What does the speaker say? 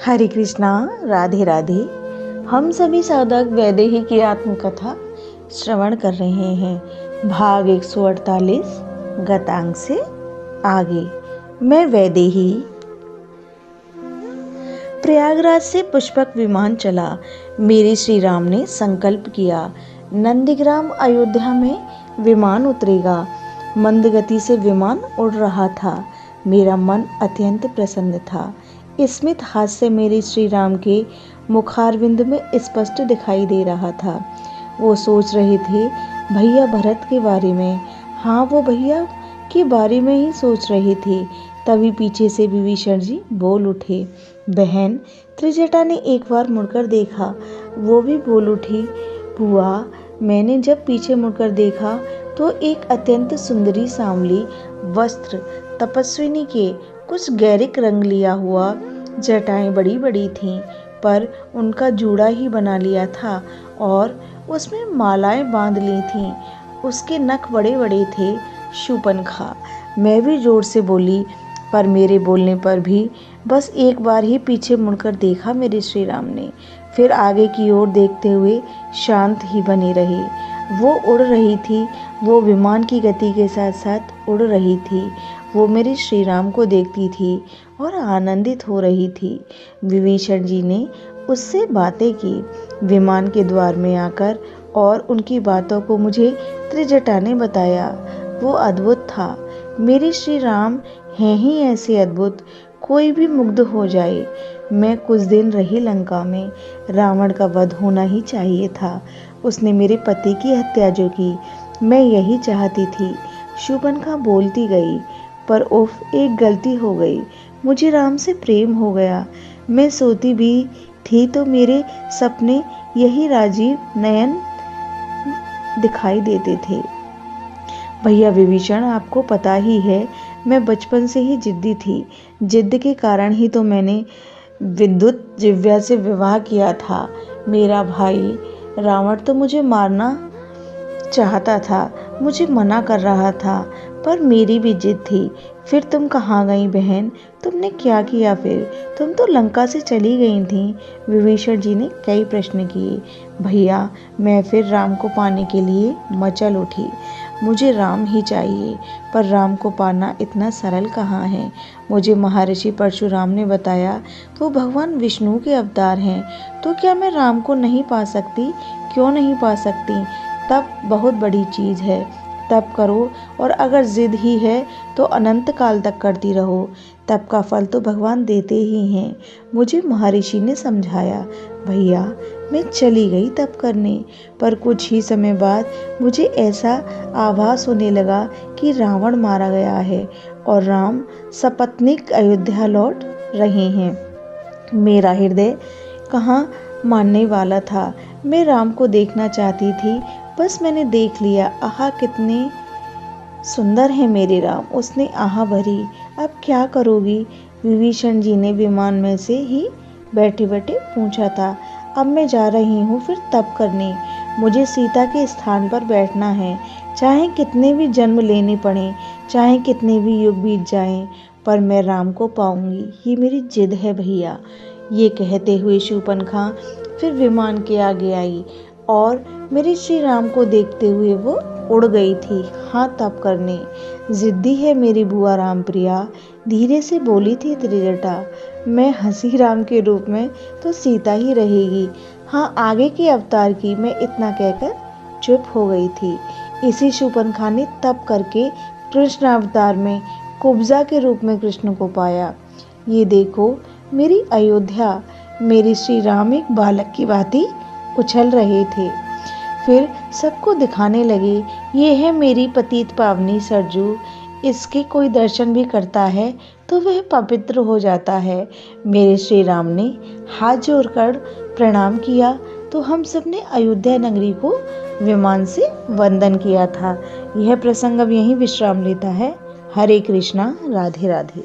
हरे कृष्णा, राधे राधे। हम सभी साधक वैदेही की आत्मकथा श्रवण कर रहे हैं। भाग 148 गतांग से आगे। मैं वैदेही। प्रयागराज से पुष्पक विमान चला। मेरे श्री राम ने संकल्प किया, नंदीग्राम अयोध्या में विमान उतरेगा। मंद गति से विमान उड़ रहा था। मेरा मन अत्यंत प्रसन्न था। स्मित हास्य मेरे श्री राम के मुखारविंद में स्पष्ट दिखाई दे रहा था। वो सोच रहे थे भैया भरत के बारे में। हाँ, वो भैया के बारे में ही सोच रहे थे। तभी पीछे से विभीषण जी बोल उठे। बहन त्रिजटा ने एक बार मुड़कर देखा। वो भी बोल उठी, बुआ मैंने जब पीछे मुड़कर देखा तो एक अत्यंत सुंदरी सांवली वस्त्र तपस्विनी के कुछ गैरिक रंग लिया हुआ, जटाएं बड़ी बड़ी थीं, पर उनका जूड़ा ही बना लिया था और उसमें मालाएं बांध ली थीं। उसके नख बड़े बड़े थे। शूर्पणखा। मैं भी जोर से बोली, पर मेरे बोलने पर भी बस एक बार ही पीछे मुड़कर देखा मेरे श्री राम ने। फिर आगे की ओर देखते हुए शांत ही बने रहे। वो उड़ रही थी। वो विमान की गति के साथ साथ उड़ रही थी। वो मेरे श्री राम को देखती थी और आनंदित हो रही थी। विभीषण जी ने उससे बातें की विमान के द्वार में आकर, और उनकी बातों को मुझे त्रिजटा ने बताया। वो अद्भुत था। मेरे श्री राम हैं ही ऐसे अद्भुत, कोई भी मुग्ध हो जाए। मैं कुछ दिन रही लंका में। रावण का वध होना ही चाहिए था। उसने मेरे पति की हत्या जो की, मैं यही चाहती थी। शूर्पणखा बोलती गई, पर उफ, एक गलती हो गई। मुझे राम से प्रेम हो गया। मैं सोती भी थी तो मेरे सपने यही राजीव नयन दिखाई देते थे। भैया विभीषण, आपको पता ही है मैं बचपन से ही जिद्दी थी। जिद के कारण ही तो मैंने विद्युत जिव्या से विवाह किया था। मेरा भाई रावण तो मुझे मारना चाहता था, मुझे मना कर रहा था, पर मेरी भी जिद थी। फिर तुम कहाँ गई बहन? तुमने क्या किया फिर? तुम तो लंका से चली गई थी। विभीषण जी ने कई प्रश्न किए। भैया, मैं फिर राम को पाने के लिए मचल उठी। मुझे राम ही चाहिए, पर राम को पाना इतना सरल कहाँ है। मुझे महर्षि परशुराम ने बताया वो भगवान विष्णु के अवतार हैं। तो क्या मैं राम को नहीं पा सकती? क्यों नहीं पा सकती? तप बहुत बड़ी चीज़ है। तप करो, और अगर जिद ही है तो अनंत काल तक करती रहो। तप का फल तो भगवान देते ही हैं, मुझे महर्षि ने समझाया। भैया, मैं चली गई तप करने, पर कुछ ही समय बाद मुझे ऐसा आभास होने लगा कि रावण मारा गया है और राम सपत्नीक अयोध्या लौट रहे हैं। मेरा हृदय कहाँ मानने वाला था। मैं राम को देखना चाहती थी, बस मैंने देख लिया। आहा, कितने सुंदर है मेरे राम। उसने आहा भरी। अब क्या करोगी? विभीषण जी ने विमान में से ही बैठे बैठे पूछा था। अब मैं जा रही हूँ फिर तप करने। मुझे सीता के स्थान पर बैठना है, चाहे कितने भी जन्म लेने पड़े, चाहे कितने भी युग बीत जाएं, पर मैं राम को पाऊंगी। ये मेरी जिद है भैया। ये कहते हुए शूर्पणखा फिर विमान के आगे आई और मेरे श्री राम को देखते हुए वो उड़ गई थी। हाँ, तप करने। जिद्दी है मेरी बुआ राम प्रिया, धीरे से बोली थी त्रिजटा। मैं हंसी राम के रूप में तो सीता ही रहेगी। हाँ, आगे के अवतार की। मैं इतना कहकर चुप हो गई थी। इसी शूर्पणखा ने तप करके कृष्ण अवतार में कुब्जा के रूप में कृष्ण को पाया। ये देखो मेरी अयोध्या। मेरे श्री राम एक बालक की भांति उछल रहे थे। फिर सबको दिखाने लगे, ये है मेरी पतित पावनी सरजू। इसके कोई दर्शन भी करता है तो वह पवित्र हो जाता है। मेरे श्री राम ने हाथ जोड़कर प्रणाम किया तो हम सब ने अयोध्या नगरी को विमान से वंदन किया था। यह प्रसंग अब यहीं विश्राम लेता है। हरे कृष्णा, राधे राधे।